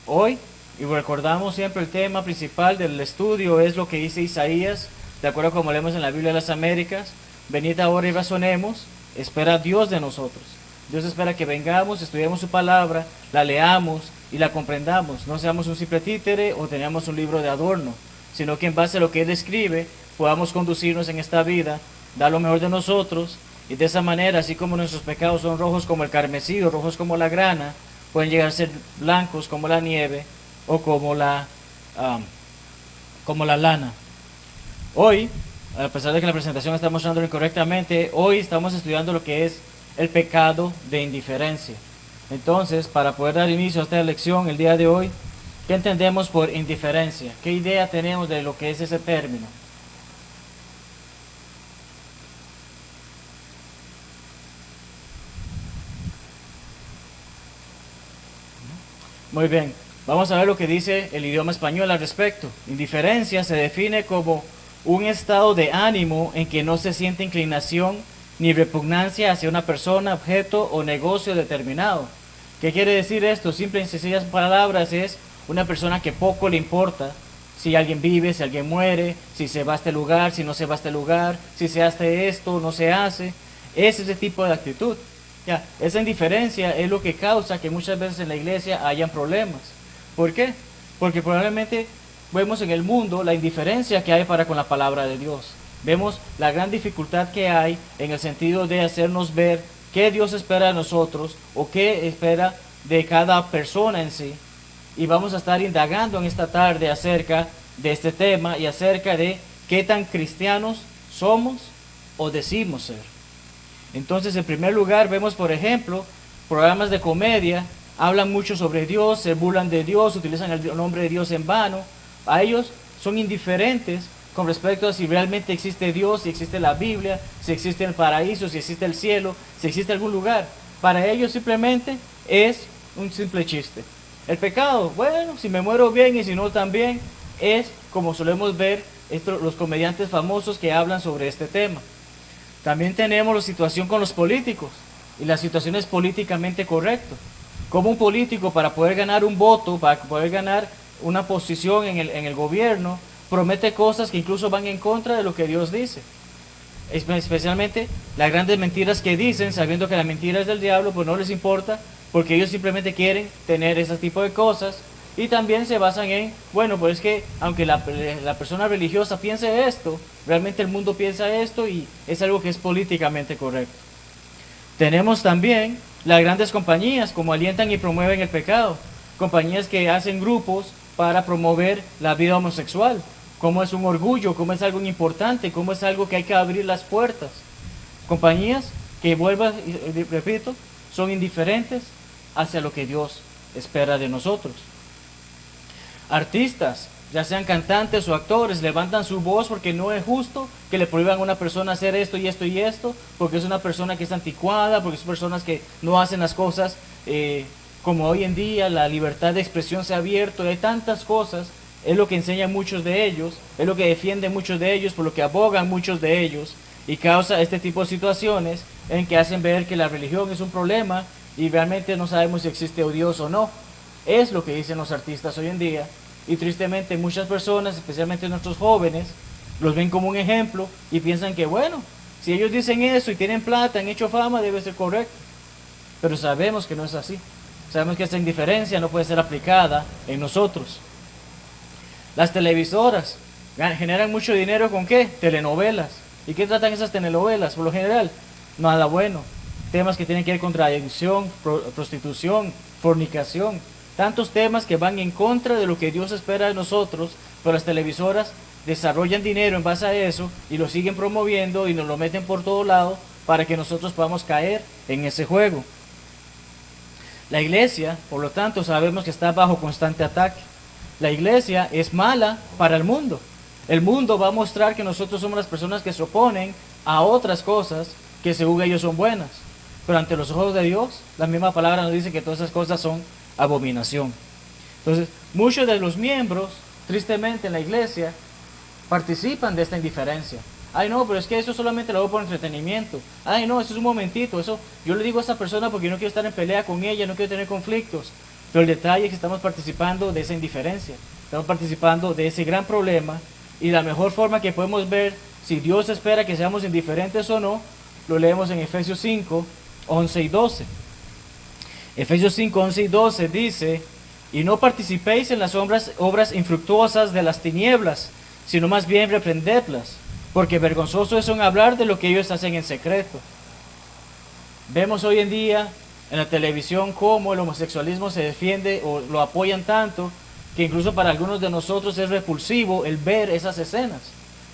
Hoy, y recordamos siempre el tema principal del estudio es lo que dice Isaías, de acuerdo como leemos en la Biblia de las Américas: venid ahora y razonemos, espera Dios de nosotros. Dios espera que vengamos, estudiemos su palabra, la leamos y la comprendamos. No seamos un simple títere o tengamos un libro de adorno, sino que en base a lo que Él escribe podamos conducirnos en esta vida, dar lo mejor de nosotros, y de esa manera, así como nuestros pecados son rojos como el carmesí o rojos como la grana, pueden llegar a ser blancos como la nieve o como la lana. Hoy, a pesar de que la presentación está mostrando incorrectamente, hoy estamos estudiando lo que es el pecado de indiferencia. Entonces, para poder dar inicio a esta lección el día de hoy, ¿qué entendemos por indiferencia? ¿Qué idea tenemos de lo que es ese término? Muy bien, vamos a ver lo que dice el idioma español al respecto. Indiferencia se define como un estado de ánimo en que no se siente inclinación ni repugnancia hacia una persona, objeto o negocio determinado. ¿Qué quiere decir esto? Simple y sencillas palabras, es una persona que poco le importa si alguien vive, si alguien muere, si se va a este lugar, si no se va a este lugar, si se hace esto, no se hace. Es ese tipo de actitud. Ya, esa indiferencia es lo que causa que muchas veces en la iglesia hayan problemas. ¿Por qué? Porque probablemente vemos en el mundo la indiferencia que hay para con la palabra de Dios. Vemos la gran dificultad que hay en el sentido de hacernos ver qué Dios espera de nosotros o qué espera de cada persona en sí. Y vamos a estar indagando en esta tarde acerca de este tema y acerca de qué tan cristianos somos o decimos ser. Entonces, en primer lugar, vemos, por ejemplo, programas de comedia, hablan mucho sobre Dios, se burlan de Dios, utilizan el nombre de Dios en vano. A ellos son indiferentes con respecto a si realmente existe Dios, si existe la Biblia, si existe el paraíso, si existe el cielo, si existe algún lugar. Para ellos simplemente es un simple chiste. El pecado, bueno, si me muero bien y si no también, es como solemos ver los comediantes famosos que hablan sobre este tema. También tenemos la situación con los políticos, y la situación es políticamente correcto. Como un político, para poder ganar un voto, para poder ganar una posición en el gobierno, promete cosas que incluso van en contra de lo que Dios dice. Especialmente las grandes mentiras que dicen, sabiendo que la mentira es del diablo, pues no les importa, porque ellos simplemente quieren tener ese tipo de cosas. Y también se basan en, bueno, pues es que aunque la persona religiosa piense esto, realmente el mundo piensa esto y es algo que es políticamente correcto. Tenemos también las grandes compañías como alientan y promueven el pecado. Compañías que hacen grupos para promover la vida homosexual. Como es un orgullo, como es algo importante, como es algo que hay que abrir las puertas. Compañías que, vuelvo y repito, son indiferentes hacia lo que Dios espera de nosotros. Artistas, ya sean cantantes o actores, levantan su voz porque no es justo que le prohíban a una persona hacer esto y esto y esto, porque es una persona que es anticuada, porque son personas que no hacen las cosas como hoy en día la libertad de expresión se ha abierto. Hay tantas cosas, es lo que enseñan muchos de ellos, es lo que defienden muchos de ellos, por lo que abogan muchos de ellos, y causa este tipo de situaciones en que hacen ver que la religión es un problema y realmente no sabemos si existe Dios o no. Es lo que dicen los artistas hoy en día, y tristemente muchas personas, especialmente nuestros jóvenes, los ven como un ejemplo y piensan que bueno, si ellos dicen eso y tienen plata, han hecho fama, debe ser correcto. Pero sabemos que no es así. Sabemos que esta indiferencia no puede ser aplicada en nosotros. Las televisoras generan mucho dinero ¿con qué? Telenovelas. ¿Y qué tratan esas telenovelas? Por lo general, nada bueno. Temas que tienen que ver con adicción, prostitución, fornicación. Tantos temas que van en contra de lo que Dios espera de nosotros, pero las televisoras desarrollan dinero en base a eso y lo siguen promoviendo y nos lo meten por todo lado para que nosotros podamos caer en ese juego. La iglesia, por lo tanto, sabemos que está bajo constante ataque. La iglesia es mala para el mundo. El mundo va a mostrar que nosotros somos las personas que se oponen a otras cosas que según ellos son buenas. Pero ante los ojos de Dios, la misma palabra nos dice que todas esas cosas son abominación. Entonces, muchos de los miembros, tristemente en la iglesia, participan de esta indiferencia. Ay, no, pero es que eso solamente lo hago por entretenimiento. Ay, no, eso es un momentito. Eso yo le digo a esta persona porque no quiero estar en pelea con ella, no quiero tener conflictos. Pero el detalle es que estamos participando de esa indiferencia. Estamos participando de ese gran problema. Y la mejor forma que podemos ver si Dios espera que seamos indiferentes o no, lo leemos en Efesios 5, 11 y 12. Efesios 5, 11 y 12 dice: y no participéis en las obras infructuosas de las tinieblas, sino más bien reprendedlas, porque vergonzoso es hablar de lo que ellos hacen en secreto. Vemos hoy en día en la televisión cómo el homosexualismo se defiende o lo apoyan tanto, que incluso para algunos de nosotros es repulsivo el ver esas escenas.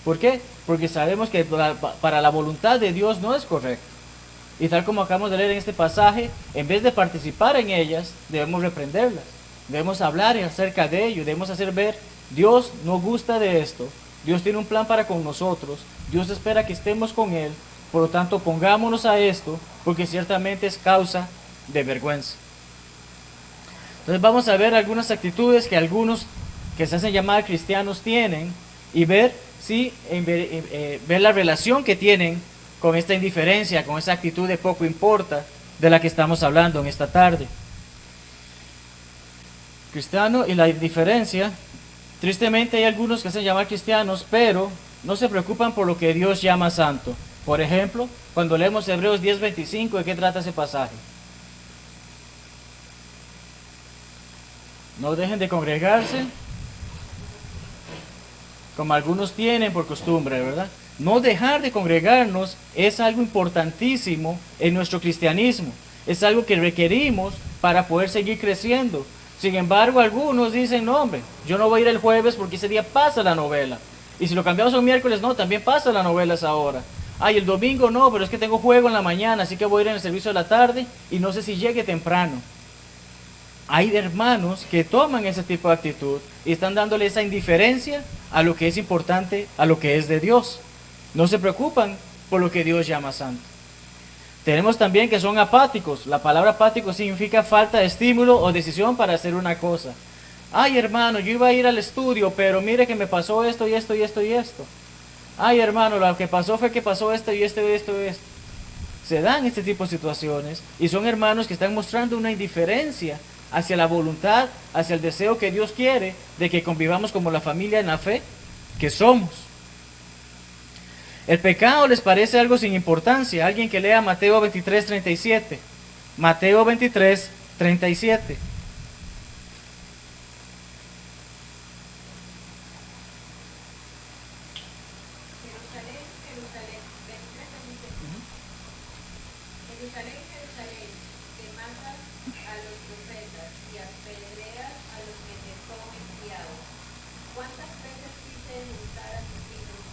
¿Por qué? Porque sabemos que para la voluntad de Dios no es correcto. Y tal como acabamos de leer en este pasaje, en vez de participar en ellas, debemos reprenderlas. Debemos hablar acerca de ello, debemos hacer ver, Dios no gusta de esto, Dios tiene un plan para con nosotros, Dios espera que estemos con Él, por lo tanto pongámonos a esto, porque ciertamente es causa de vergüenza. Entonces vamos a ver algunas actitudes que algunos que se hacen llamar cristianos tienen y ver si ver la relación que tienen con esta indiferencia, con esa actitud de poco importa de la que estamos hablando en esta tarde. Cristiano y la indiferencia. Tristemente hay algunos que se llaman cristianos, pero no se preocupan por lo que Dios llama santo. Por ejemplo, cuando leemos Hebreos 10:25, ¿de qué trata ese pasaje? No dejen de congregarse, como algunos tienen por costumbre, ¿verdad? No dejar de congregarnos es algo importantísimo en nuestro cristianismo. Es algo que requerimos para poder seguir creciendo. Sin embargo, algunos dicen, no hombre, yo no voy a ir el jueves porque ese día pasa la novela. Y si lo cambiamos a un miércoles, no, también pasa la novela a esa hora. Ay, el domingo no, pero es que tengo juego en la mañana, así que voy a ir en el servicio de la tarde y no sé si llegue temprano. Hay hermanos que toman ese tipo de actitud y están dándole esa indiferencia a lo que es importante, a lo que es de Dios. No se preocupan por lo que Dios llama santo. Tenemos también que son apáticos. La palabra apático significa falta de estímulo o decisión para hacer una cosa. Ay, hermano, yo iba a ir al estudio, pero mire que me pasó esto y esto y esto y esto. Ay, hermano, lo que pasó fue que pasó esto y esto y esto y esto. Se dan este tipo de situaciones y son hermanos que están mostrando una indiferencia hacia la voluntad, hacia el deseo que Dios quiere de que convivamos como la familia en la fe que somos. El pecado les parece algo sin importancia. Alguien que lea Mateo 23:37. Mateo 23:37. Jerusalén, Jerusalén, 23:37. Jerusalén, Jerusalén, que matas a los profetas y apedreas a los que te son enviados. ¿Cuántas veces quise ejecutar a tus hijos,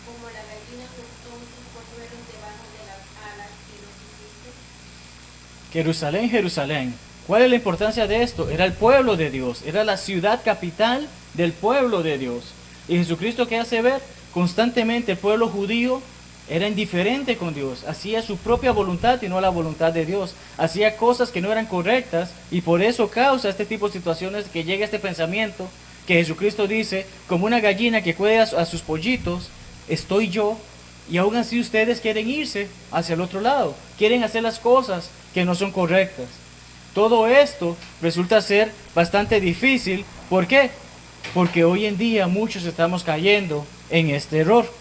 como la gallina juntó sus polluelos debajo de las alas y no quisiste? Jerusalén, Jerusalén. ¿Cuál es la importancia de esto? Era el pueblo de Dios, era la ciudad capital del pueblo de Dios. Y Jesucristo, ¿qué hace ver? Constantemente el pueblo judío era indiferente con Dios, hacía su propia voluntad y no la voluntad de Dios, hacía cosas que no eran correctas y por eso causa este tipo de situaciones que llega este pensamiento que Jesucristo dice, como una gallina que cuida a sus pollitos, estoy yo, y aún así ustedes quieren irse hacia el otro lado, quieren hacer las cosas que no son correctas. Todo esto resulta ser bastante difícil. ¿Por qué? Porque hoy en día muchos estamos cayendo en este error.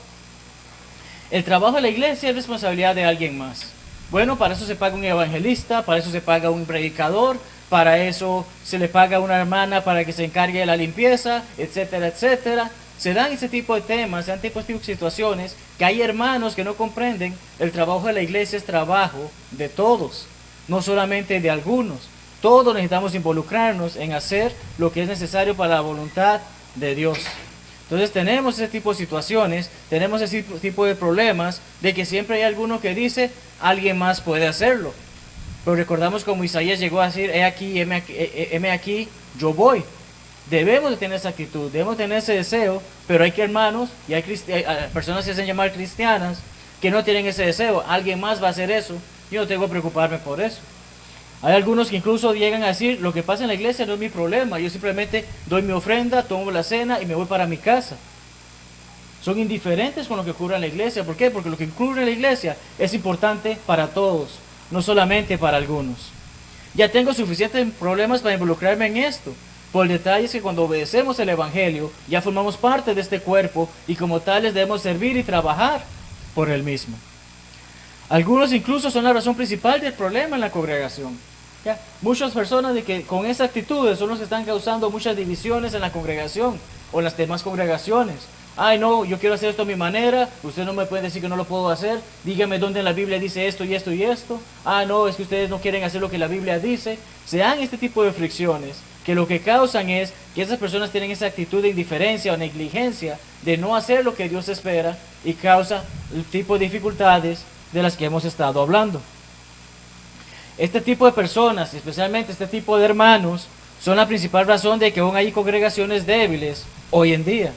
El trabajo de la iglesia es responsabilidad de alguien más. Bueno, para eso se paga un evangelista, para eso se paga un predicador, para eso se le paga a una hermana para que se encargue de la limpieza, etcétera, etcétera. Se dan ese tipo de temas, se dan tipo de situaciones que hay hermanos que no comprenden. El trabajo de la iglesia es trabajo de todos, no solamente de algunos. Todos necesitamos involucrarnos en hacer lo que es necesario para la voluntad de Dios. Entonces tenemos ese tipo de situaciones, tenemos ese tipo de problemas de que siempre hay alguno que dice, alguien más puede hacerlo. Pero recordamos como Isaías llegó a decir, heme aquí, yo voy. Debemos de tener esa actitud, debemos tener ese deseo, pero hay que hermanos y hay personas que se hacen llamar cristianas que no tienen ese deseo. Alguien más va a hacer eso, yo no tengo que preocuparme por eso. Hay algunos que incluso llegan a decir, lo que pasa en la iglesia no es mi problema, yo simplemente doy mi ofrenda, tomo la cena y me voy para mi casa. son indiferentes con lo que ocurre en la iglesia. ¿Por qué? Porque lo que ocurre en la iglesia es importante para todos, no solamente para algunos. Ya tengo suficientes problemas para involucrarme en esto. Por el detalle es que cuando obedecemos el Evangelio, ya formamos parte de este cuerpo y como tales debemos servir y trabajar por él mismo. Algunos incluso son la razón principal del problema en la congregación. ¿Ya? Muchas personas de que con esa actitud son los que están causando muchas divisiones en la congregación o en las demás congregaciones. Ay, no, yo quiero hacer esto a mi manera, usted no me puede decir que no lo puedo hacer, dígame dónde en la Biblia dice esto y esto y esto. Ah, no, es que ustedes no quieren hacer lo que la Biblia dice. Se dan este tipo de fricciones que lo que causan es que esas personas tienen esa actitud de indiferencia o negligencia de no hacer lo que Dios espera y causa el tipo de dificultades de las que hemos estado hablando. Este tipo de personas, especialmente este tipo de hermanos, son la principal razón de que aún hay congregaciones débiles hoy en día.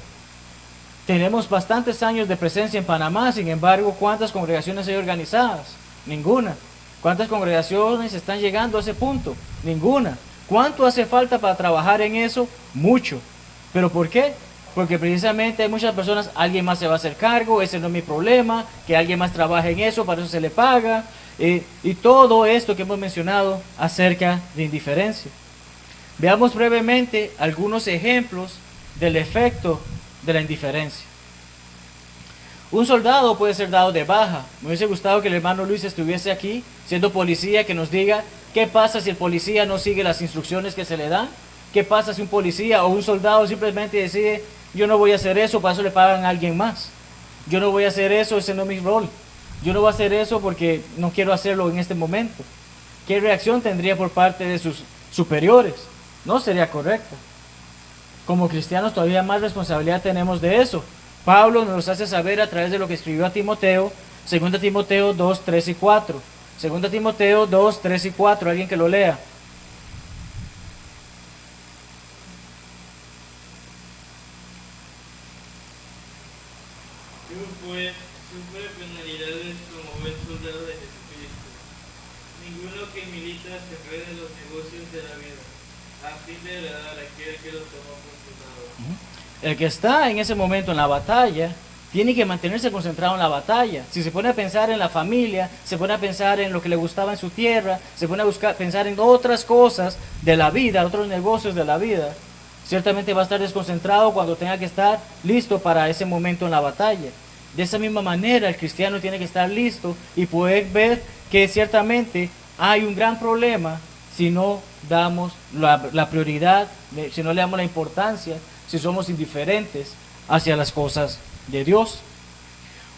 Tenemos bastantes años de presencia en Panamá, sin embargo, ¿cuántas congregaciones hay organizadas? Ninguna. ¿Cuántas congregaciones están llegando a ese punto? Ninguna. ¿Cuánto hace falta para trabajar en eso? Mucho. ¿Pero por qué? Porque precisamente hay muchas personas, alguien más se va a hacer cargo, ese no es mi problema, que alguien más trabaje en eso, para eso se le paga, y todo esto que hemos mencionado acerca de indiferencia. Veamos brevemente algunos ejemplos del efecto de la indiferencia. Un soldado puede ser dado de baja. Me hubiese gustado que el hermano Luis estuviese aquí, siendo policía, que nos diga qué pasa si el policía no sigue las instrucciones que se le dan. ¿Qué pasa si un policía o un soldado simplemente decide, yo no voy a hacer eso, para eso le pagan a alguien más? Yo no voy a hacer eso, ese no es mi rol. Yo no voy a hacer eso porque no quiero hacerlo en este momento. ¿Qué reacción tendría por parte de sus superiores? No sería correcta. Como cristianos todavía más responsabilidad tenemos de eso. Pablo nos hace saber a través de lo que escribió a Timoteo, 2 Timoteo 2, 3 y 4. 2 Timoteo 2, 3 y 4, alguien que lo lea. Tú pues sufre penalidades como buen soldado de Jesucristo. Ninguno que milita se enrede en los negocios de la vida, a fin de agradar a aquel que lo tomó por soldado. El que está en ese momento en la batalla tiene que mantenerse concentrado en la batalla. Si se pone a pensar en la familia, se pone a pensar en lo que le gustaba en su tierra, se pone a pensar en otras cosas de la vida, otros negocios de la vida, ciertamente va a estar desconcentrado cuando tenga que estar listo para ese momento en la batalla. De esa misma manera, el cristiano tiene que estar listo y poder ver que ciertamente hay un gran problema si no damos la prioridad, si no le damos la importancia, si somos indiferentes hacia las cosas de Dios.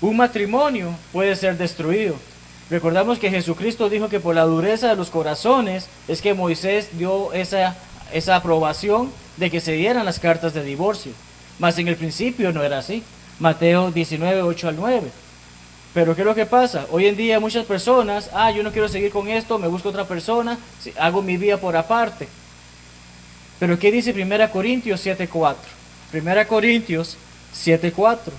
Un matrimonio puede ser destruido. Recordamos que Jesucristo dijo que por la dureza de los corazones es que Moisés dio esa aprobación de que se dieran las cartas de divorcio. Mas en el principio no era así. Mateo 19, 8 al 9. Pero ¿qué es lo que pasa? Hoy en día muchas personas, yo no quiero seguir con esto, me busco otra persona, hago mi vida por aparte. Pero ¿qué dice 1 Corintios 7:4? 1 Corintios 7:4.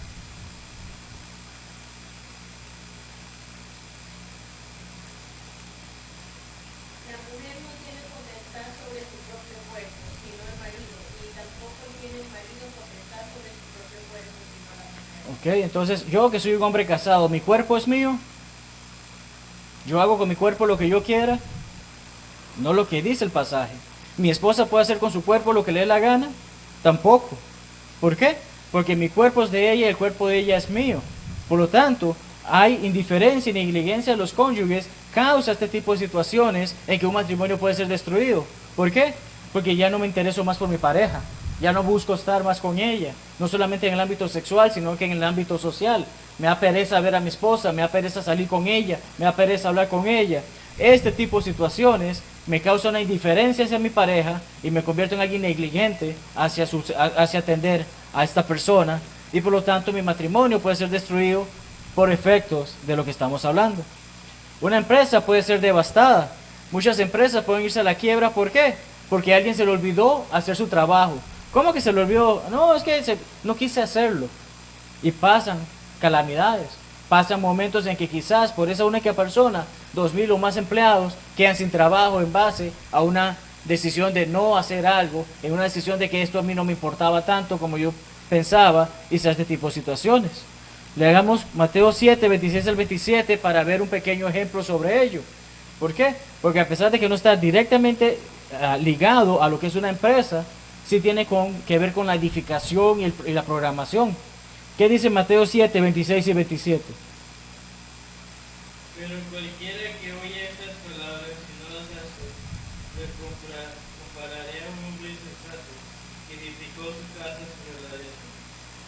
La mujer no tiene potestad sobre su propio cuerpo, sino el marido, y tampoco tiene el marido potestad sobre su propio cuerpo, sino la mujer. Ok, entonces yo que soy un hombre casado, mi cuerpo es mío. Yo hago con mi cuerpo lo que yo quiera, no lo que dice el pasaje. ¿Mi esposa puede hacer con su cuerpo lo que le dé la gana? Tampoco. ¿Por qué? Porque mi cuerpo es de ella y el cuerpo de ella es mío. Por lo tanto, hay indiferencia y negligencia de los cónyuges, causa este tipo de situaciones en que un matrimonio puede ser destruido. ¿Por qué? Porque ya no me intereso más por mi pareja, ya no busco estar más con ella, no solamente en el ámbito sexual, sino que en el ámbito social. Me da pereza ver a mi esposa, me da pereza salir con ella, me da pereza hablar con ella. Este tipo de situaciones me causa una indiferencia hacia mi pareja y me convierto en alguien negligente hacia atender a esta persona, y por lo tanto mi matrimonio puede ser destruido por efectos de lo que estamos hablando. Una empresa puede ser devastada. Muchas empresas pueden irse a la quiebra. ¿Por qué? Porque a alguien se le olvidó hacer su trabajo. ¿Cómo que se le olvidó? No, es que no quise hacerlo. Y pasan calamidades. Pasan momentos en que quizás por esa única persona, 2,000 o más empleados quedan sin trabajo en base a una decisión de no hacer algo, en una decisión de que esto a mí no me importaba tanto como yo pensaba hizo este tipo de situaciones. Leamos Mateo 7, 26 al 27 para ver un pequeño ejemplo sobre ello. ¿Por qué? Porque a pesar de que no está directamente ligado a lo que es una empresa, sí tiene que ver con la edificación y la programación. ¿Qué dice Mateo 7, 26 y 27? Pero cualquiera que oye estas palabras y no las hace, le compararé a un hombre insensato que edificó su casa sobre la arena.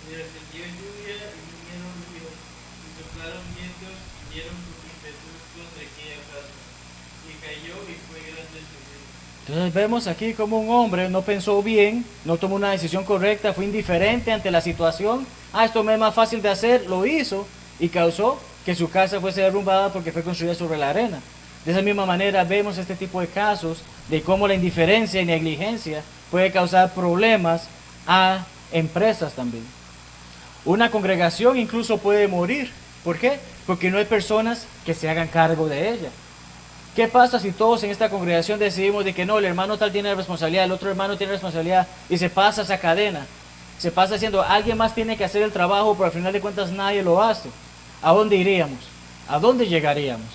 Y descendió lluvia y vinieron ríos, y soplaron vientos y dieron su impetus contra aquella casa. Y cayó y fue grande su ruina. Entonces vemos aquí como un hombre no pensó bien, no tomó una decisión correcta, fue indiferente ante la situación. Esto me es más fácil de hacer, lo hizo y causó que su casa fuese derrumbada porque fue construida sobre la arena. De esa misma manera vemos este tipo de casos de cómo la indiferencia y negligencia puede causar problemas a empresas también. Una congregación incluso puede morir. ¿Por qué? Porque no hay personas que se hagan cargo de ella. ¿Qué pasa si todos en esta congregación decidimos de que no, el hermano tal tiene responsabilidad, el otro hermano tiene responsabilidad y se pasa esa cadena? Se pasa haciendo, alguien más tiene que hacer el trabajo, pero al final de cuentas nadie lo hace. ¿A dónde iríamos? ¿A dónde llegaríamos?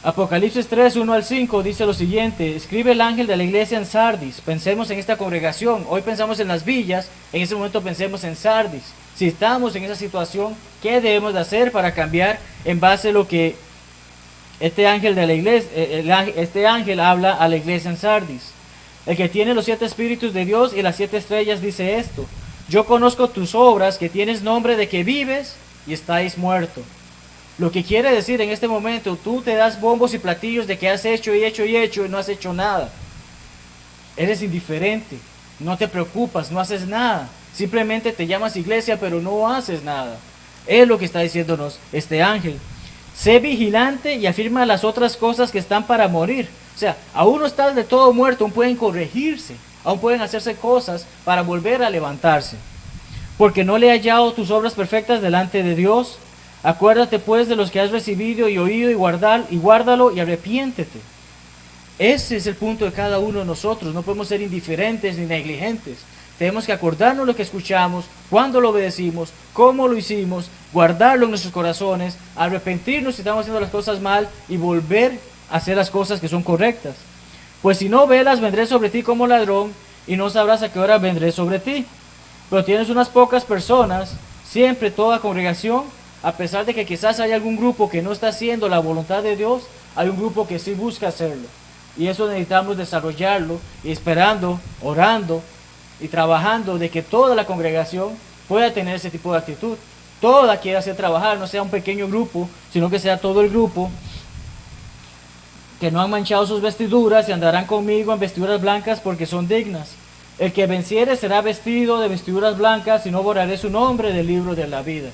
Apocalipsis 3, 1 al 5 dice lo siguiente: escribe el ángel de la iglesia en Sardis. Pensemos en esta congregación. Hoy pensamos en las villas, en ese momento pensemos en Sardis. Si estamos en esa situación, ¿qué debemos de hacer para cambiar en base a lo que este ángel de la iglesia, este ángel habla a la iglesia en Sardis? El que tiene los 7 espíritus de Dios y las 7 estrellas dice esto: yo conozco tus obras, que tienes nombre de que vives y estáis muerto. Lo que quiere decir en este momento, tú te das bombos y platillos de que has hecho y hecho y hecho y no has hecho nada. Eres indiferente, no te preocupas, no haces nada. Simplemente te llamas iglesia, pero no haces nada. Es lo que está diciéndonos este ángel. Sé vigilante y afirma las otras cosas que están para morir. O sea, aún no estás de todo muerto, aún pueden corregirse, aún pueden hacerse cosas para volver a levantarse. Porque no le he hallado tus obras perfectas delante de Dios. Acuérdate pues de los que has recibido y oído y guárdalo y arrepiéntete. Ese es el punto de cada uno de nosotros. No podemos ser indiferentes ni negligentes. Tenemos que acordarnos lo que escuchamos, cuándo lo obedecimos, cómo lo hicimos, guardarlo en nuestros corazones, arrepentirnos si estamos haciendo las cosas mal y volver a hacer las cosas que son correctas. Pues si no velas, vendré sobre ti como ladrón y no sabrás a qué hora vendré sobre ti. Pero tienes unas pocas personas, siempre toda congregación, a pesar de que quizás hay algún grupo que no está haciendo la voluntad de Dios, hay un grupo que sí busca hacerlo. Y eso necesitamos desarrollarlo y esperando, orando y trabajando de que toda la congregación pueda tener ese tipo de actitud. Toda quiera hacer trabajar, no sea un pequeño grupo, sino que sea todo el grupo, que no han manchado sus vestiduras y andarán conmigo en vestiduras blancas porque son dignas. El que venciere será vestido de vestiduras blancas y no borraré su nombre del libro de la vida.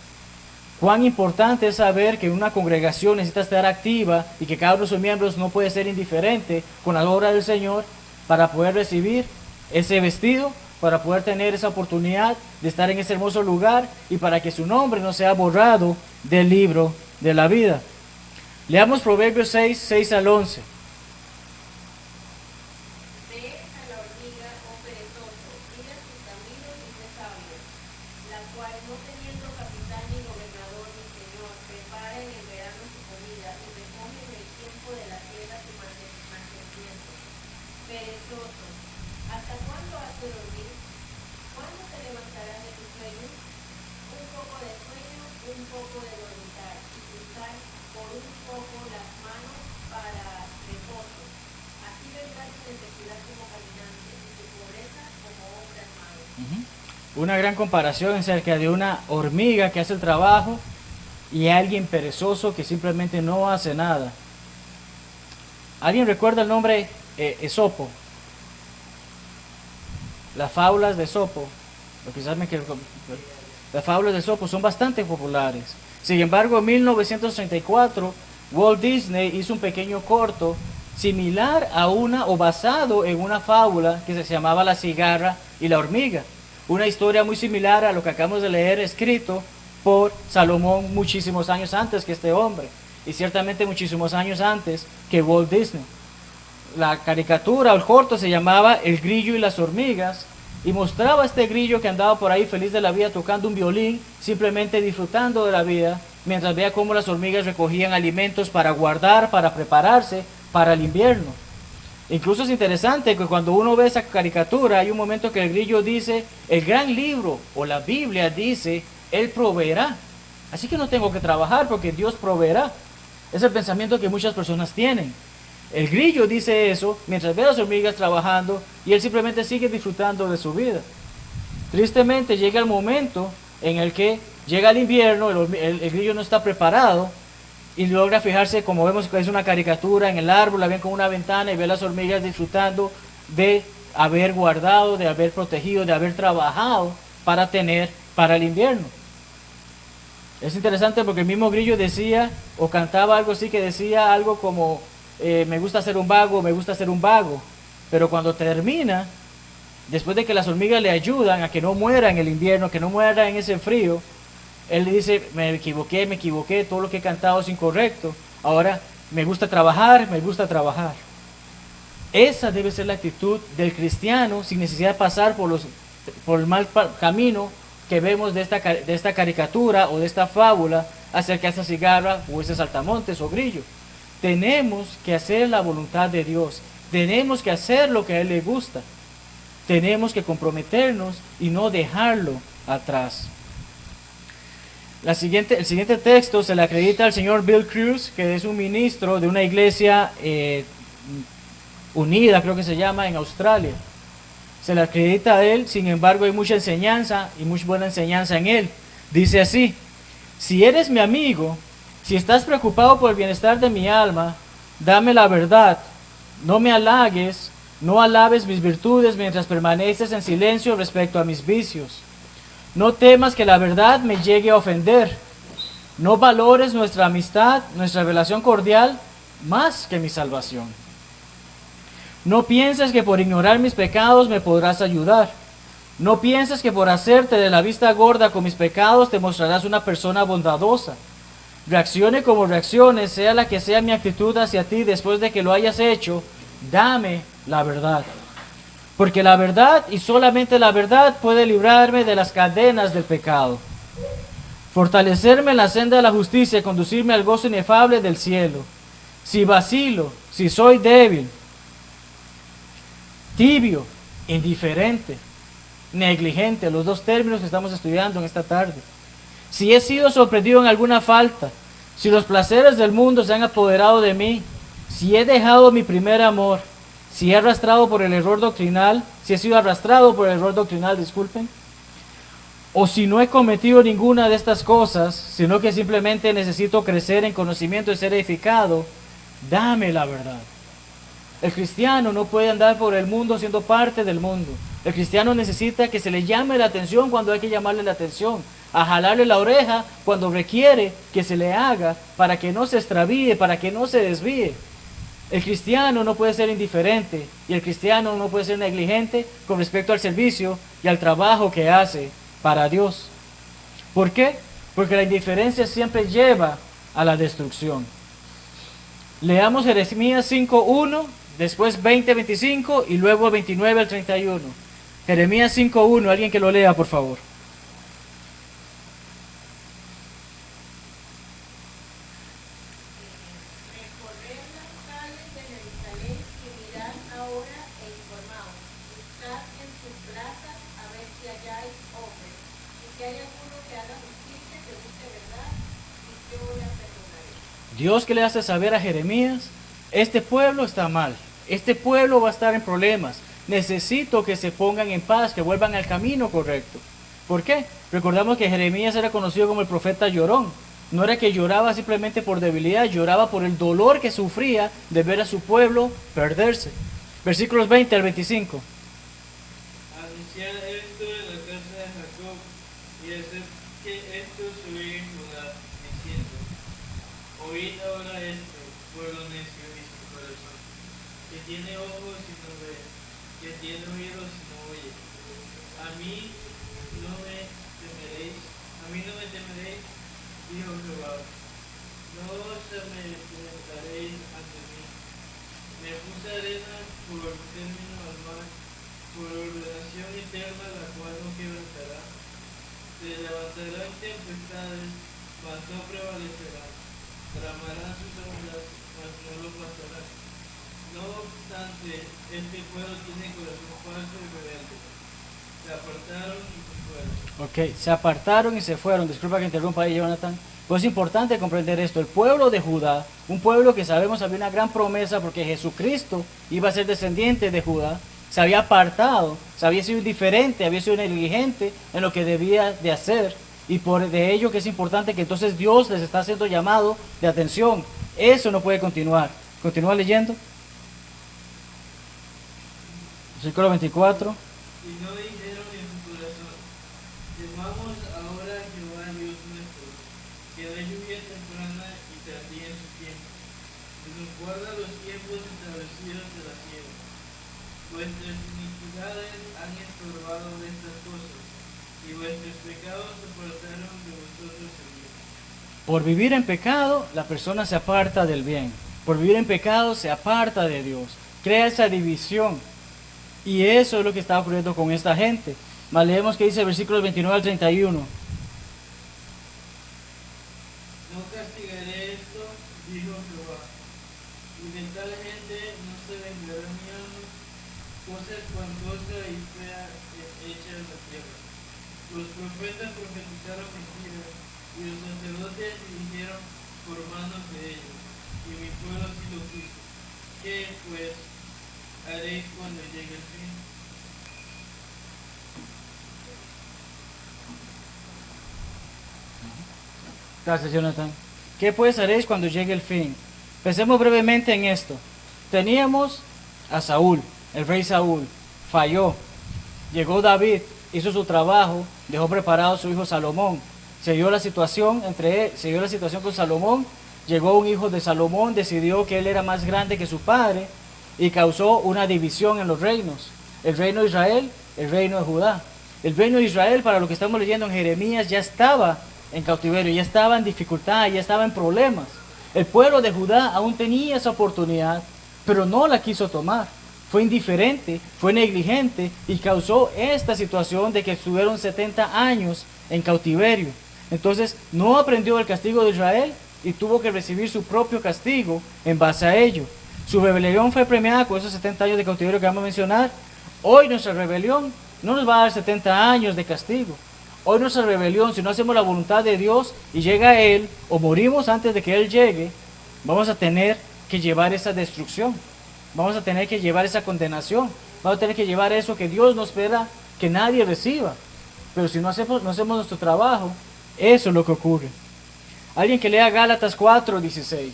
Cuán importante es saber que una congregación necesita estar activa y que cada uno de sus miembros no puede ser indiferente con la obra del Señor para poder recibir ese vestido, para poder tener esa oportunidad de estar en ese hermoso lugar y para que su nombre no sea borrado del libro de la vida. Leamos Proverbios 6, 6 al 11. Ve a la hormiga, oh perezoso, mira sus caminos y sé sabio, la cual no teniendo capitán ni gobernador ni señor, prepara en el verano su comida y recoge en el tiempo de la tierra su mantenimiento. Perezoso, ¿hasta cuándo has de dormir? ¿Cuándo te levantarás de tu sueño? Un poco de sueño, un poco de dormitar, y cruzar por un poco las manos para reposo. Así vendrá tu necesidad como caminante y tu pobreza como hombre armado. Una gran comparación acerca de una hormiga que hace el trabajo y alguien perezoso que simplemente no hace nada. ¿Alguien recuerda el nombre Esopo? Las fábulas de Esopo. O quizás las fábulas de Esopo son bastante populares. Sin embargo, en 1934, Walt Disney hizo un pequeño corto similar a o basado en una fábula que se llamaba La cigarra y la hormiga. Una historia muy similar a lo que acabamos de leer, escrito por Salomón muchísimos años antes que este hombre, y ciertamente muchísimos años antes que Walt Disney. La caricatura o el corto se llamaba El grillo y las hormigas, Y mostraba este grillo que andaba por ahí feliz de la vida tocando un violín, simplemente disfrutando de la vida, mientras veía cómo las hormigas recogían alimentos para guardar, para prepararse para el invierno. Incluso es interesante que cuando uno ve esa caricatura, hay un momento que el grillo dice, el gran libro o la Biblia dice, Él proveerá. Así que no tengo que trabajar porque Dios proveerá. Es el pensamiento que muchas personas tienen. El grillo dice eso mientras ve a las hormigas trabajando y él simplemente sigue disfrutando de su vida. Tristemente llega el momento en el que llega el invierno, el grillo no está preparado y logra fijarse, como vemos que es una caricatura, en el árbol, la ven con una ventana y ve a las hormigas disfrutando de haber guardado, de haber protegido, de haber trabajado para tener para el invierno. Es interesante porque el mismo grillo decía o cantaba algo así que decía algo como me gusta ser un vago, me gusta ser un vago. Pero cuando termina, después de que las hormigas le ayudan a que no muera en el invierno, que no muera en ese frío, él le dice, me equivoqué, todo lo que he cantado es incorrecto. Ahora me gusta trabajar, me gusta trabajar. Esa debe ser la actitud del cristiano sin necesidad de pasar por el mal camino que vemos de esta caricatura o de esta fábula acerca de esa cigarra o ese saltamontes o grillo. Tenemos que hacer la voluntad de Dios. Tenemos que hacer lo que a Él le gusta. Tenemos que comprometernos y no dejarlo atrás. El siguiente texto se le acredita al señor Bill Cruz, que es un ministro de una iglesia unida, creo que se llama, en Australia. Se le acredita a él, sin embargo hay mucha enseñanza y muy buena enseñanza en él. Dice así, si eres mi amigo, si estás preocupado por el bienestar de mi alma, dame la verdad, no me halagues, no alabes mis virtudes mientras permaneces en silencio respecto a mis vicios. No temas que la verdad me llegue a ofender. No valores nuestra amistad, nuestra relación cordial, más que mi salvación. No pienses que por ignorar mis pecados me podrás ayudar. No pienses que por hacerte de la vista gorda con mis pecados te mostrarás una persona bondadosa. Reaccione como reaccione, sea la que sea mi actitud hacia ti después de que lo hayas hecho, dame la verdad. Porque la verdad y solamente la verdad puede librarme de las cadenas del pecado, fortalecerme en la senda de la justicia y conducirme al gozo inefable del cielo. Si vacilo, si soy débil, tibio, indiferente, negligente, los dos términos que estamos estudiando en esta tarde. Si he sido sorprendido en alguna falta, si los placeres del mundo se han apoderado de mí, si he dejado mi primer amor, si he arrastrado por el error doctrinal, si he sido arrastrado por el error doctrinal, disculpen, o si no he cometido ninguna de estas cosas, sino que simplemente necesito crecer en conocimiento y ser edificado, dame la verdad. El cristiano no puede andar por el mundo siendo parte del mundo. El cristiano necesita que se le llame la atención cuando hay que llamarle la atención, a jalarle la oreja cuando requiere que se le haga para que no se extravíe, para que no se desvíe. El cristiano no puede ser indiferente y el cristiano no puede ser negligente con respecto al servicio y al trabajo que hace para Dios. ¿Por qué? Porque la indiferencia siempre lleva a la destrucción. Leamos Jeremías 5:1, después 20:25 y luego 29 al 31. Jeremías 5:1, alguien que lo lea, por favor. Recorred las calles de Jerusalén y mirad ahora e informaos. Buscad en sus plazas a ver si halláis hombres, y si hay alguno que haga justicia, que busque verdad, y yo la perdonaré. Dios que le hace saber a Jeremías, este pueblo está mal, este pueblo va a estar en problemas, necesito que se pongan en paz, que vuelvan al camino correcto. ¿Por qué? Recordamos que Jeremías era conocido como el profeta llorón. No era que lloraba simplemente por debilidad, lloraba por el dolor que sufría de ver a su pueblo perderse. Versículos 20 al 25. Anunciar esto en la casa de Jacob y hacer que esto se oiga en Judá, diciendo: oíd ahora esto, pueblo necio y sin corazón, que tiene ojos y no ve, que tiene oídos y no oye. A mí no me temeréis, dijo Jehová. No os amedrentaréis ante mí. Me puse arena por término al mar, por ordenación eterna, la cual no quebrantará. Se levantarán tempestades, mas no prevalecerán. Tramarán sus ondas, mas no lo pasarán. No obstante, este pueblo tiene corazón falso y rebelde. Se apartaron y se fueron. Ok, se apartaron y se fueron. Disculpa que interrumpa ahí, Jonathan. Pues es importante comprender esto. El pueblo de Judá, un pueblo que sabemos había una gran promesa porque Jesucristo iba a ser descendiente de Judá, se había apartado, se había sido indiferente, había sido negligente en lo que debía de hacer. Y por de ello que es importante que entonces Dios les está haciendo llamado de atención. Eso no puede continuar. Continúa leyendo. Versículo 24. Y no dijeron en su corazón, temamos ahora a Jehová Dios nuestro, que da lluvia temprana y tardía en su tiempo, que nos guarda los tiempos establecidos de la siembra. Vuestras iniquidades han estorbado de estas cosas, y vuestros pecados apartaron de vosotros el bien. Por vivir en pecado, la persona se aparta del bien. Por vivir en pecado, se aparta de Dios. Crea esa división. Y eso es lo que está ocurriendo con esta gente. Más leemos que dice el versículo 29 al 31. No castigaré esto, dijo Jehová, y de tal gente no se vengará mi alma, cosa espantosa y fea hecha en la tierra. Los profetas profetizaron mentiras, y los sacerdotes dirigieron por manos de ellos, y mi pueblo sí lo quiso. ¿Qué, pues, haréis cuando llegue el fin? Gracias, Jonathan. ¿Qué pues haréis cuando llegue el fin? Pensemos brevemente en esto. Teníamos a Saúl, el rey Saúl, falló. Llegó David, hizo su trabajo, dejó preparado a su hijo Salomón. Se dio la situación con Salomón. Llegó un hijo de Salomón, decidió que él era más grande que su padre y causó una división en los reinos. El reino de Israel, el reino de Judá. El reino de Israel, para lo que estamos leyendo en Jeremías, ya estaba en cautiverio, ya estaba en dificultad, ya estaba en problemas. El pueblo de Judá aún tenía esa oportunidad, pero no la quiso tomar. Fue indiferente, fue negligente y causó esta situación de que estuvieron 70 años en cautiverio. Entonces no aprendió el castigo de Israel y tuvo que recibir su propio castigo en base a ello. Su rebelión fue premiada con esos 70 años de cautiverio que vamos a mencionar. Hoy nuestra rebelión no nos va a dar 70 años de castigo. Hoy nuestra rebelión, si no hacemos la voluntad de Dios y llega Él, o morimos antes de que Él llegue, vamos a tener que llevar esa destrucción. Vamos a tener que llevar esa condenación. Vamos a tener que llevar eso que Dios no espera que nadie reciba. Pero si no hacemos nuestro trabajo, eso es lo que ocurre. Alguien que lea Gálatas 4:16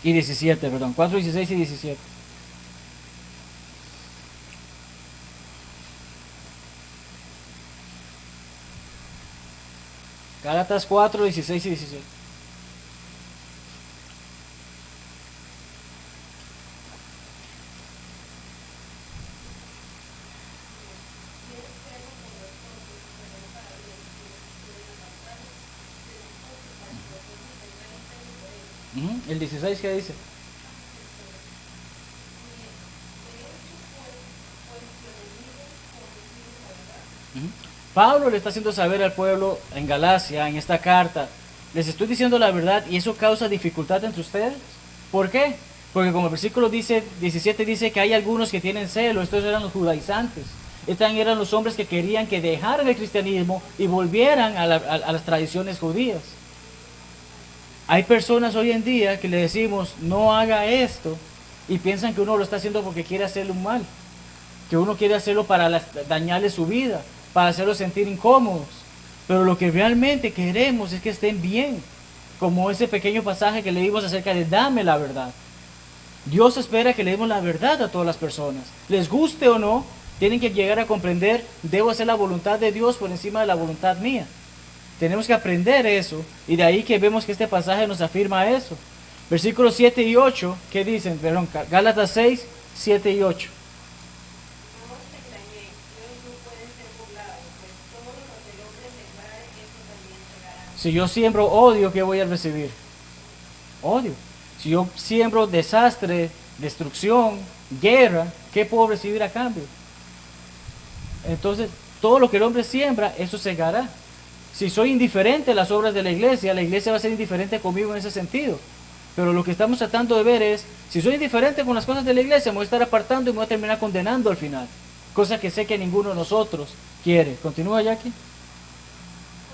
y 17, perdón, 4:16 y 17. Gálatas 4:16 y 17. El 16, ¿qué dice? Pablo le está haciendo saber al pueblo en Galacia, en esta carta, les estoy diciendo la verdad y eso causa dificultad entre ustedes. ¿Por qué? Porque como el versículo 17 dice que hay algunos que tienen celo, estos eran los judaizantes. Estos eran los hombres que querían que dejaran el cristianismo y volvieran a las tradiciones judías. Hay personas hoy en día que le decimos no haga esto y piensan que uno lo está haciendo porque quiere hacerle un mal, que uno quiere hacerlo para dañarle su vida, para hacerlos sentir incómodos. Pero lo que realmente queremos es que estén bien, como ese pequeño pasaje que leímos acerca de dame la verdad. Dios espera que le demos la verdad a todas las personas, les guste o no. Tienen que llegar a comprender, debo hacer la voluntad de Dios por encima de la voluntad mía. Tenemos que aprender eso, y de ahí que vemos que este pasaje nos afirma eso. Versículos 7 y 8, ¿qué dicen? Perdón, Gálatas 6, 7 y 8. No os engañéis, Dios no puede ser burlado, pues todo lo que el hombre sembrare, eso también segará. Si yo siembro odio, ¿qué voy a recibir? Odio. Si yo siembro desastre, destrucción, guerra, ¿qué puedo recibir a cambio? Entonces, todo lo que el hombre siembra, eso segará. Si soy indiferente a las obras de la iglesia va a ser indiferente conmigo en ese sentido. Pero lo que estamos tratando de ver es, si soy indiferente con las cosas de la iglesia, me voy a estar apartando y me voy a terminar condenando al final. Cosa que sé que ninguno de nosotros quiere. Continúa, Jackie.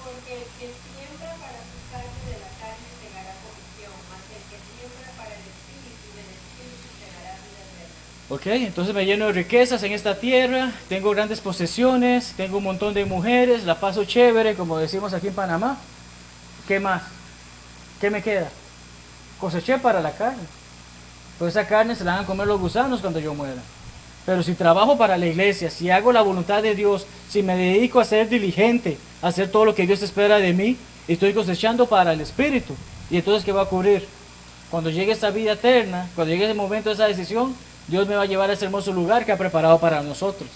Porque el que siembra para su carne de la carne segará corrupción, mas el que siembra para el espíritu del espíritu segará vida eterna. Ok, entonces me lleno de riquezas en esta tierra, tengo grandes posesiones, tengo un montón de mujeres, la paso chévere, como decimos aquí en Panamá. ¿Qué más? ¿Qué me queda? Coseché para la carne. Pues esa carne se la van a comer los gusanos cuando yo muera. Pero si trabajo para la iglesia, si hago la voluntad de Dios, si me dedico a ser diligente, a hacer todo lo que Dios espera de mí, estoy cosechando para el Espíritu. ¿Y entonces qué va a ocurrir? Cuando llegue esa vida eterna, cuando llegue ese momento de esa decisión, Dios me va a llevar a ese hermoso lugar que ha preparado para nosotros.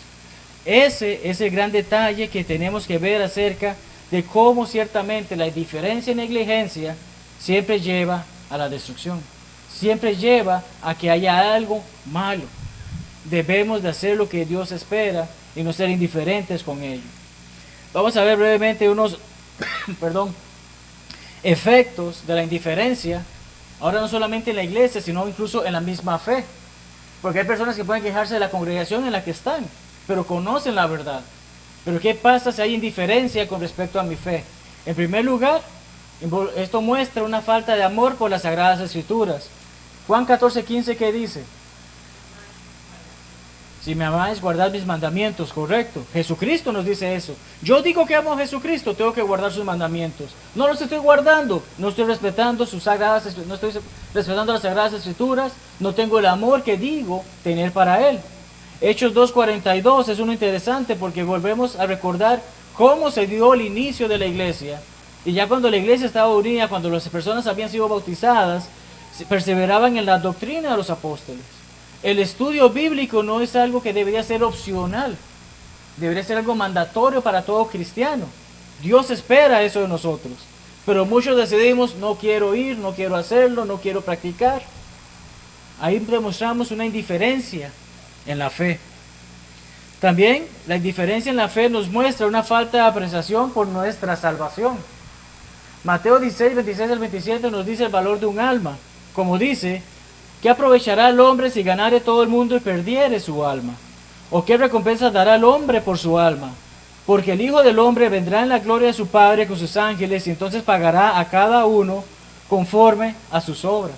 Ese es el gran detalle que tenemos que ver acerca de cómo ciertamente la indiferencia y negligencia siempre lleva a la destrucción. Siempre lleva a que haya algo malo. Debemos de hacer lo que Dios espera y no ser indiferentes con ello. Vamos a ver brevemente unos efectos de la indiferencia, ahora no solamente en la iglesia, sino incluso en la misma fe. Porque hay personas que pueden quejarse de la congregación en la que están, pero conocen la verdad. Pero ¿qué pasa si hay indiferencia con respecto a mi fe? En primer lugar, esto muestra una falta de amor por las Sagradas Escrituras. Juan 14:15, ¿qué dice? Si me amáis, guardad mis mandamientos, correcto. Jesucristo nos dice eso. Yo digo que amo a Jesucristo, tengo que guardar sus mandamientos. No los estoy guardando, no estoy respetando no estoy respetando las Sagradas Escrituras, no tengo el amor que digo tener para Él. Hechos 2:42 es uno interesante porque volvemos a recordar cómo se dio el inicio de la iglesia. Y ya cuando la iglesia estaba unida, cuando las personas habían sido bautizadas, perseveraban en la doctrina de los apóstoles. El estudio bíblico no es algo que debería ser opcional, debería ser algo mandatorio para todo cristiano. Dios espera eso de nosotros, pero muchos decidimos, no quiero ir, no quiero hacerlo, no quiero practicar. Ahí demostramos una indiferencia en la fe. También la indiferencia en la fe nos muestra una falta de apreciación por nuestra salvación. Mateo 16, 26 al 27 nos dice el valor de un alma. Como dice, ¿qué aprovechará el hombre si ganare todo el mundo y perdiere su alma? ¿O qué recompensa dará el hombre por su alma? Porque el Hijo del Hombre vendrá en la gloria de su Padre con sus ángeles y entonces pagará a cada uno conforme a sus obras.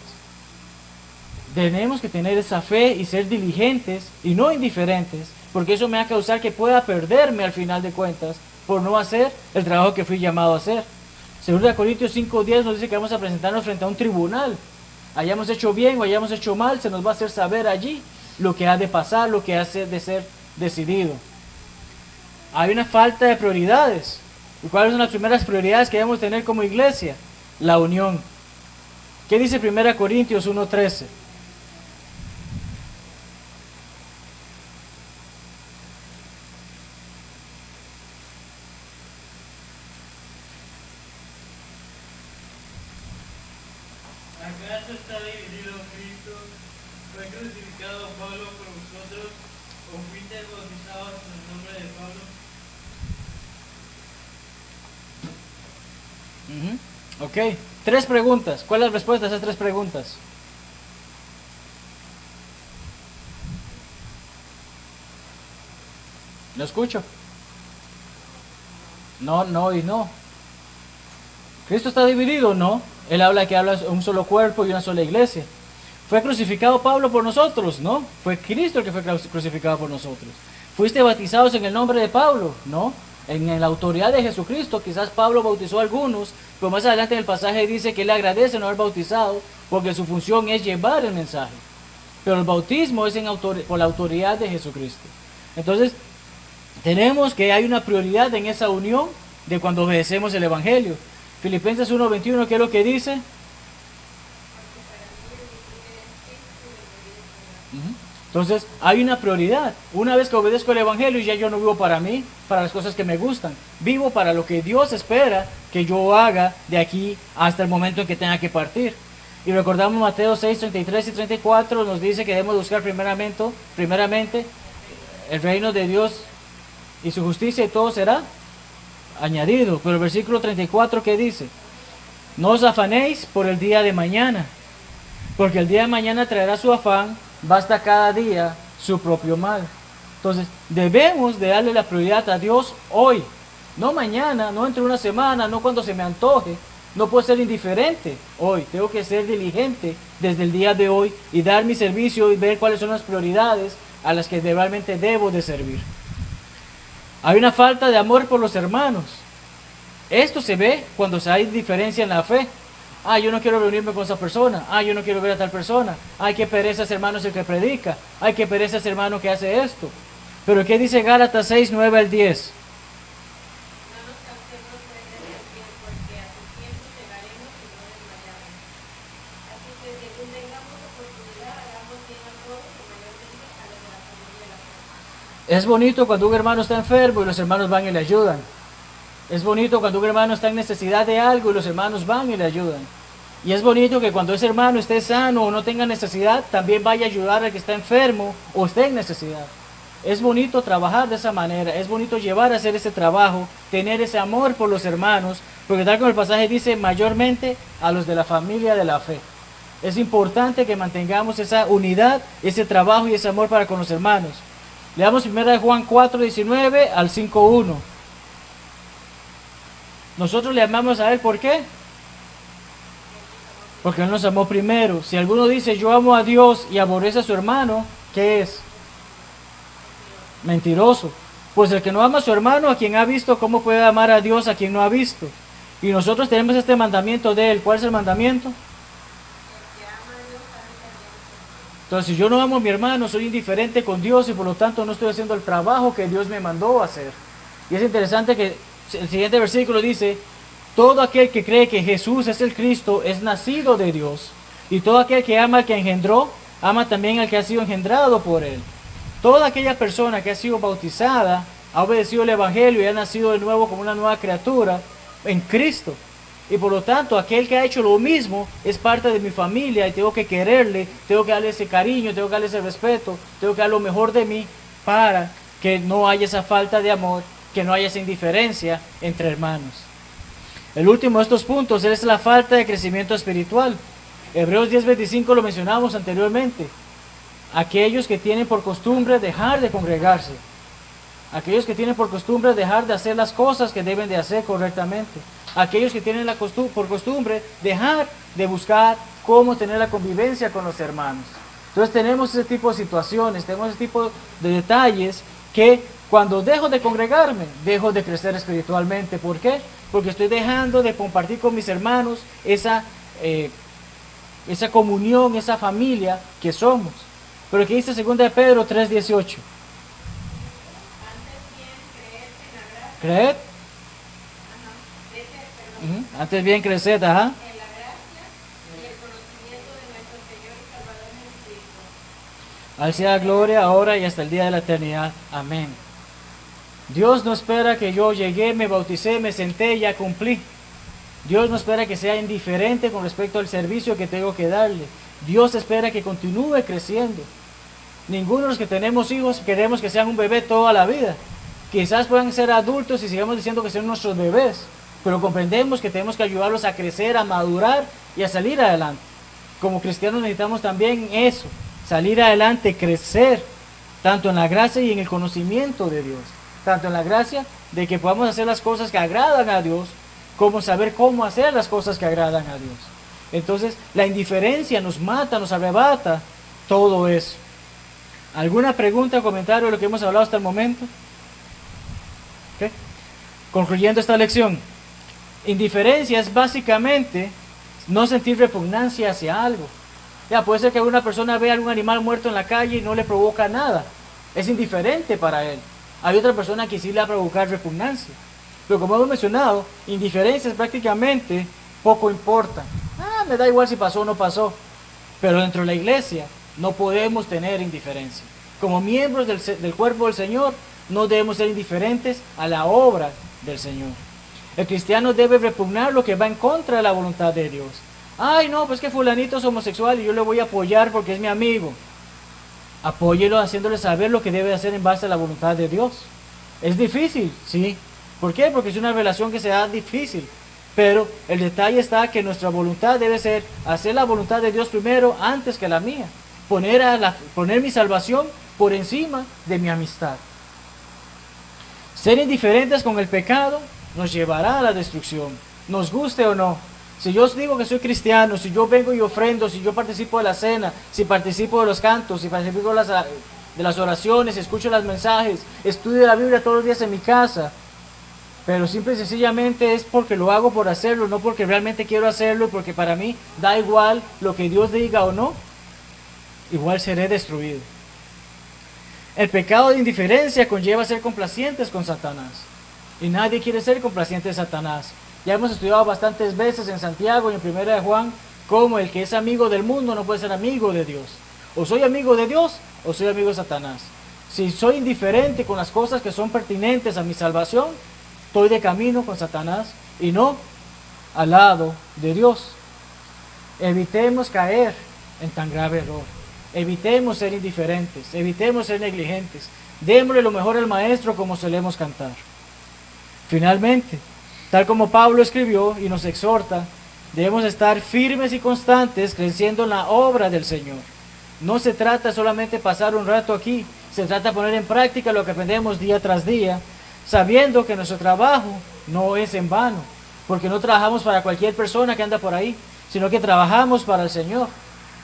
Tenemos que tener esa fe y ser diligentes y no indiferentes, porque eso me va a causar que pueda perderme al final de cuentas por no hacer el trabajo que fui llamado a hacer. 2 Corintios 5:10 nos dice que vamos a presentarnos frente a un tribunal. Hayamos hecho bien o hayamos hecho mal, se nos va a hacer saber allí lo que ha de pasar, lo que ha de ser decidido. Hay una falta de prioridades. ¿Y cuáles son las primeras prioridades que debemos tener como iglesia? La unión. ¿Qué dice 1 Corintios 1:13? ¿Acaso está dividido Cristo? ¿Fue crucificado Pablo por vosotros? ¿O fuisteis bautizados en el nombre de Pablo? Ok, 3 preguntas. ¿Cuál es la respuesta a esas 3 preguntas? ¿Lo escucho? No, no y no. ¿Cristo está dividido? No. Él habla que habla un solo cuerpo y una sola iglesia. ¿Fue crucificado Pablo por nosotros? No. Fue Cristo el que fue crucificado por nosotros. ¿Fuiste bautizados en el nombre de Pablo? No. En la autoridad de Jesucristo, quizás Pablo bautizó a algunos, pero más adelante en el pasaje dice que él agradece no haber bautizado porque su función es llevar el mensaje. Pero el bautismo es por la autoridad de Jesucristo. Entonces, tenemos que hay una prioridad en esa unión de cuando obedecemos el Evangelio. Filipenses 1:21, ¿qué es lo que dice? Entonces, hay una prioridad. Una vez que obedezco el Evangelio, ya yo no vivo para mí, para las cosas que me gustan. Vivo para lo que Dios espera que yo haga de aquí hasta el momento en que tenga que partir. Y recordamos Mateo 6, 33 y 34, nos dice que debemos buscar primeramente el reino de Dios y su justicia, y todo será añadido. Pero el versículo 34, ¿qué dice? No os afanéis por el día de mañana, porque el día de mañana traerá su afán, basta cada día su propio mal. Entonces, debemos de darle la prioridad a Dios hoy, no mañana, no entre una semana, no cuando se me antoje. No puedo ser indiferente hoy, tengo que ser diligente desde el día de hoy y dar mi servicio y ver cuáles son las prioridades a las que realmente debo de servir. Hay una falta de amor por los hermanos. Esto se ve cuando hay diferencia en la fe. Yo no quiero reunirme con esa persona. Yo no quiero ver a tal persona. Qué pereza ese hermano es el que predica. Qué pereza ese hermano que hace esto. Pero ¿qué dice Gálatas 6, 9 al 10? No nos cansemos pues de servir, porque a su tiempo llegaremos y no desmayaremos. Así que según tengamos oportunidad, hagamos bien a todos y mayormente a los de la familia de la fe. Es bonito cuando un hermano está enfermo y los hermanos van y le ayudan. Es bonito cuando un hermano está en necesidad de algo y los hermanos van y le ayudan. Y es bonito que cuando ese hermano esté sano o no tenga necesidad, también vaya a ayudar al que está enfermo o esté en necesidad. Es bonito trabajar de esa manera, es bonito llevar a hacer ese trabajo, tener ese amor por los hermanos, porque tal como el pasaje dice, mayormente a los de la familia de la fe. Es importante que mantengamos esa unidad, ese trabajo y ese amor para con los hermanos. Leamos 1 Juan 4, 19 al 5, 1. Nosotros le amamos a Él, ¿por qué? Porque Él nos amó primero. Si alguno dice, yo amo a Dios y aborrece a su hermano, ¿qué es? Mentiroso. Pues el que no ama a su hermano, a quien ha visto, ¿cómo puede amar a Dios a quien no ha visto? Y nosotros tenemos este mandamiento de Él. ¿Cuál es el mandamiento? Entonces, si yo no amo a mi hermano, soy indiferente con Dios y por lo tanto no estoy haciendo el trabajo que Dios me mandó a hacer. Y es interesante que el siguiente versículo dice, todo aquel que cree que Jesús es el Cristo es nacido de Dios. Y todo aquel que ama al que engendró, ama también al que ha sido engendrado por Él. Toda aquella persona que ha sido bautizada, ha obedecido el Evangelio y ha nacido de nuevo como una nueva criatura en Cristo. Y por lo tanto, aquel que ha hecho lo mismo es parte de mi familia y tengo que quererle, tengo que darle ese cariño, tengo que darle ese respeto, tengo que dar lo mejor de mí para que no haya esa falta de amor, que no haya esa indiferencia entre hermanos. El último de estos puntos es la falta de crecimiento espiritual. Hebreos 10:25 lo mencionamos anteriormente. Aquellos que tienen por costumbre dejar de congregarse. Aquellos que tienen por costumbre dejar de hacer las cosas que deben de hacer correctamente. Aquellos que tienen por costumbre dejar de buscar cómo tener la convivencia con los hermanos. Entonces tenemos ese tipo de situaciones, tenemos ese tipo de detalles que cuando dejo de congregarme, dejo de crecer espiritualmente. ¿Por qué? Porque estoy dejando de compartir con mis hermanos esa comunión, esa familia que somos. Pero aquí dice 2 de Pedro 3:18. Creed. Antes bien creced, En la gracia y el conocimiento de nuestro Señor y Salvador Jesucristo. Al sea gloria ahora y hasta el día de la eternidad. Amén. Dios no espera que yo llegué, me bauticé, me senté y ya cumplí. Dios no espera que sea indiferente con respecto al servicio que tengo que darle. Dios espera que continúe creciendo. Ninguno de los que tenemos hijos queremos que sean un bebé toda la vida. Quizás puedan ser adultos y sigamos diciendo que son nuestros bebés, pero comprendemos que tenemos que ayudarlos a crecer, a madurar y a salir adelante. Como cristianos necesitamos también eso, salir adelante, crecer, tanto en la gracia y en el conocimiento de Dios. Tanto en la gracia de que podamos hacer las cosas que agradan a Dios, como saber cómo hacer las cosas que agradan a Dios. Entonces, la indiferencia nos mata, nos arrebata todo eso. ¿Alguna pregunta o comentario de lo que hemos hablado hasta el momento? ¿Okay? Concluyendo esta lección, indiferencia es básicamente no sentir repugnancia hacia algo. Ya, puede ser que alguna persona vea algún animal muerto en la calle y no le provoca nada. Es indiferente para él. Hay otra persona que sí le va a provocar repugnancia. Pero como hemos mencionado, indiferencia es prácticamente poco importa. Me da igual si pasó o no pasó. Pero dentro de la iglesia no podemos tener indiferencia. Como miembros del cuerpo del Señor, no debemos ser indiferentes a la obra del Señor. El cristiano debe repugnar lo que va en contra de la voluntad de Dios. Ay, no, pues que fulanito es homosexual y yo le voy a apoyar porque es mi amigo. Apóyelo haciéndole saber lo que debe hacer en base a la voluntad de Dios. Es difícil, sí. ¿Por qué? Porque es una relación que se da difícil. Pero el detalle está que nuestra voluntad debe ser hacer la voluntad de Dios primero antes que la mía. Poner mi salvación por encima de mi amistad. Ser indiferentes con el pecado nos llevará a la destrucción, nos guste o no. Si yo os digo que soy cristiano, si yo vengo y ofrendo, si yo participo de la cena, si participo de los cantos, si participo de las oraciones, escucho los mensajes, estudio la Biblia todos los días en mi casa, pero simple y sencillamente es porque lo hago por hacerlo, no porque realmente quiero hacerlo, porque para mí da igual lo que Dios diga o no, igual seré destruido. El pecado de indiferencia conlleva ser complacientes con Satanás. Y nadie quiere ser complaciente de Satanás. Ya hemos estudiado bastantes veces en Santiago y en 1 de Juan cómo el que es amigo del mundo no puede ser amigo de Dios. O soy amigo de Dios o soy amigo de Satanás. Si soy indiferente con las cosas que son pertinentes a mi salvación, estoy de camino con Satanás y no al lado de Dios. Evitemos caer en tan grave error. Evitemos ser indiferentes, evitemos ser negligentes. Démosle lo mejor al maestro como solemos cantar. Finalmente, tal como Pablo escribió y nos exhorta, debemos estar firmes y constantes creciendo en la obra del Señor. No se trata solamente de pasar un rato aquí, se trata de poner en práctica lo que aprendemos día tras día, sabiendo que nuestro trabajo no es en vano, porque no trabajamos para cualquier persona que anda por ahí, sino que trabajamos para el Señor.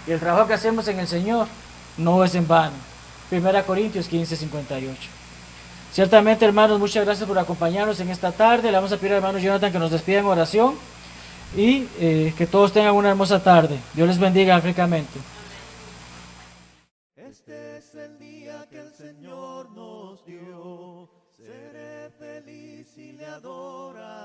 Y el trabajo que hacemos en el Señor no es en vano. 1 Corintios 15:58. Ciertamente, hermanos, muchas gracias por acompañarnos en esta tarde. Le vamos a pedir al hermano Jonathan que nos despida en oración y que todos tengan una hermosa tarde. Dios les bendiga ricamente. Este es el día que el Señor nos dio. Seré feliz y le adoraré.